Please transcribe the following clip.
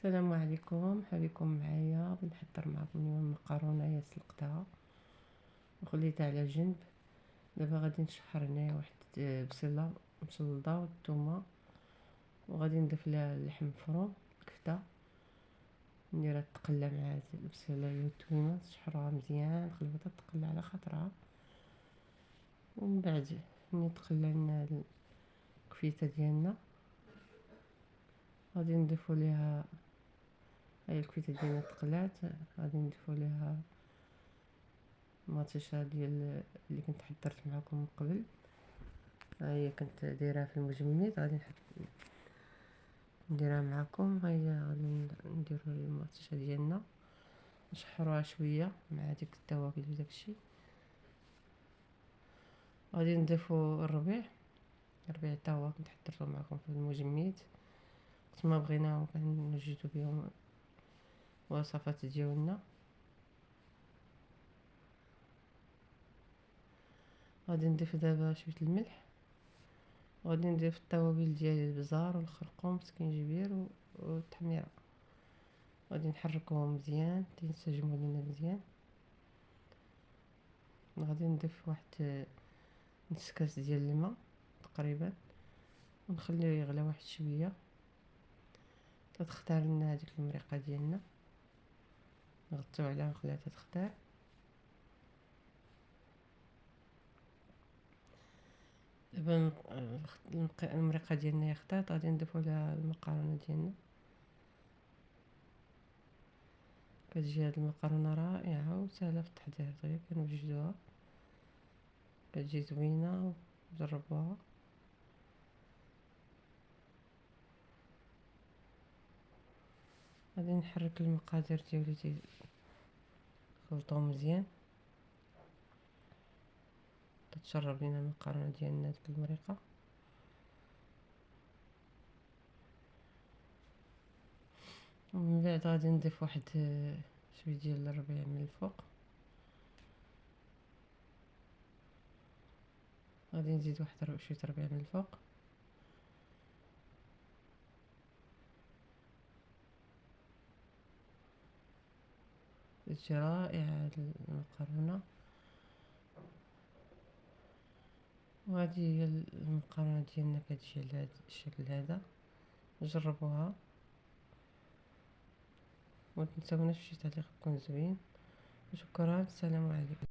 السلام عليكم، حبيكم معايا. بنحضر معكم اليوم مقرونه سلقتها وخليتها على جنب. دابا غادي نشحر هنايا واحد بصله مشلضه والثومه، وغادي نضيف لها اللحم مفروم، الكفته، نديرها تقلى مع البصله والثومه، تشحروها مزيان خليوها تقلى على خاطرها. ومن بعد ملي تقلى لنا الكفيته ديالنا غادي نضيفو ليها، هاي الكفته ديالنا تقلات، غادي نضيفو ليها المطيشه ديال اللي كنت حضرت معكم من قبل. ها هي كنت دايرها في المجمد، غادي نديرها معكم. ها هي غادي نديرو المطيشه ديالنا، نشحروها شويه مع ديك التوابل وداكشي. غادي نضيفو الربيع حتى هو كنت حضرته معكم في المجمد، وقت ما بغيناهم كنوجدو بهم الوصفات ديالنا. غادي نضيف دابا شويه الملح، وغادي نضيف التوابل ديالي، البزار والخرقوم والسكينجبير والتحميره. غادي نحركوهم مزيان ينسجموا لينا مزيان. غادي نضيف واحد نص كاس ديال الماء تقريبا، ونخليه يغلى واحد شويه تختار لنا هذيك المريقه ديالنا. نغطيو عليها ونخليها تختار. دابا المريقه ديالنا اختات، غادي نضيفو لها المقرونه ديالنا. كتجي هاد المقرونه رائعه وسهله في التحضير، دغيا كنوجدوها، كتجي زوينه، جربوها. غادي نحرك المقادير ديالي نخلطهم مزيان، تتشرب لينا المقرونه ديالنا ديك المريقه. ومن بعد غادي نضيف واحد شويه ديال الربيع من الفوق. غادي نزيد واحد شويه ربيع من الفوق. تجي رائعه هاد المقرونه، وهذه هي المقرونه ديالنا كتجي على هذا الشكل هذا. جربوها وما تنساوناش شي تعليق يكون زوين. شكرا، السلام عليكم.